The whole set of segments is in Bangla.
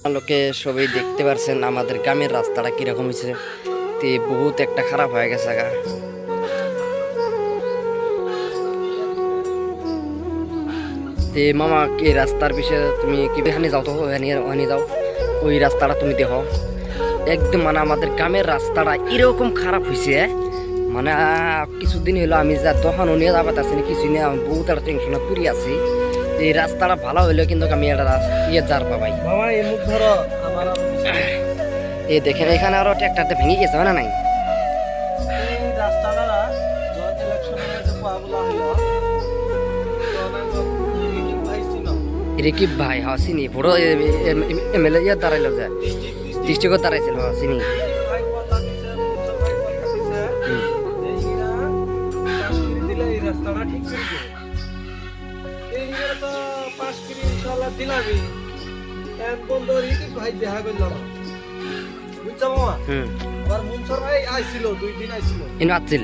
লোকে সবাই দেখতে পারছেন আমাদের গ্রামের রাস্তাটা কিরকম হয়েছে। তে বহুত একটা খারাপ হয়ে গেছে গা। তে মামা এই রাস্তার বিষয়ে তুমি কি এখানে যাও, তো ওখানে যাও, ওই রাস্তাটা তুমি দেখো একদম মানে আমাদের গ্রামের রাস্তাটা এরকম খারাপ হয়েছে। মানে কিছুদিন হলো আমি যা তখন নিয়ে যাবার আছি না, কিছু নিয়ে আমি বহুত একটা টেনশনে পুরি আছি। এই রাস্তাটা ভালো হইলেও কিন্তু আমি একটা ইয়ে যার পাবাই। এই দেখেন এখানে আরো ট্রাক্টরটা ভেঙে গেছে না নাই। রেকিব ভাই হ্যাঁ চিনি, বড় এমএলএ ইয়ার দাঁড়াইলো যে ডিস্ট্রিক্টত দাঁড়াইছিল, হ্যাঁ চিনি।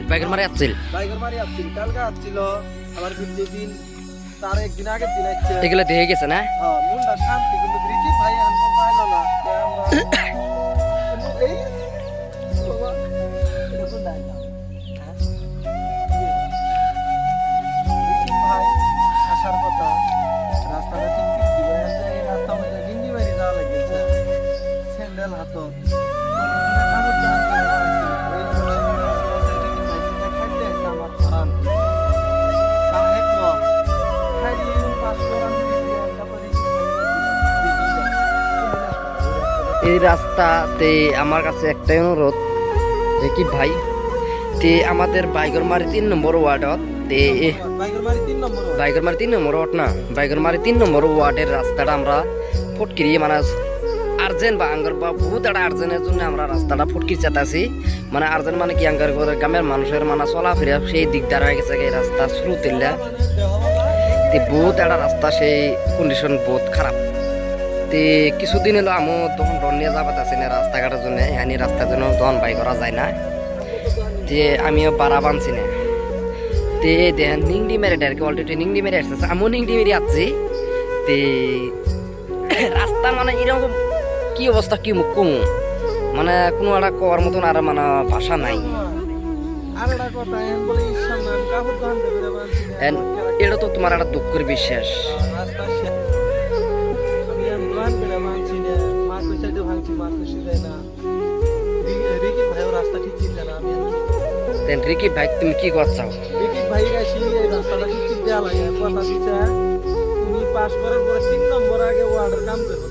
বাইকের মারি আসছিল তার একদিন আগে দিন এগুলো দেখে গেছে না। মনটা শান্তি, কিন্তু রিকি ভাই এখন পাইলো না। এই বাবা এরকম নাই না, রিকি ভাই আসার কথা রাস্তাটা ঠিক ঠিক দিবে। এই রাস্তা মধ্যে ডিঙ্গি বাড়ি যাওয়া লাগছে, স্যান্ডেল হাত এই রাস্তাতে আমার কাছে একটাই অনুরোধ কি ভাই, তে আমাদের বাইগরমারি 3 নম্বর ওয়ার্ডত তে বাইগরমারি 3 নম্বর ওয়ার্ড না, বাইগরমারি 3 নম্বর ওয়ার্ডের রাস্তাটা আমরা ফটকিরি মানে আর্জেন্ট বা আঙ্গার বা বহুত একটা আর্জেন্টের জন্য আমরা রাস্তাটা ফটকি চাতাছি। মানে আর্জেন্ট মানে কি আঙ্গার গ্রামের মানুষের মানে চলাফেরা সেই দিকদার হয়ে গেছে এই রাস্তা শুরু তেলা। বহুত একটা রাস্তা সেই কন্ডিশন বহুত খারাপ। তে কিছুদিন হলো আমি তখন ডন নিয়ে যাবার আছি না রাস্তাঘাটের জন্য, এখানে রাস্তার জন্য তখন বাই করা যায় না। তে আমিও পাড়া বানছি না। তে দেখেন নিংডি মেরে ডাইরেক্ট অলরেডি নিংডি মেরে আসতেছে, আমিও নিংডি মেরে আসছি। তে রাস্তা মানে এরকম কি অবস্থা কি মুখ কমু, মানে কোনো একটা করার মতন আর মানে ভাষা নাই। এটা তো তোমার একটা দুঃখের বিশ্বাস। রিকি ভাই তুমি কি করছো? রিকি ভাই রাস্তাটা ঠিক ঠিক দেওয়া লাগে, কথা দিচ্ছে তুমি পাস করার পরে 3 নম্বর আগে ওয়ার্ডের কাম করবো।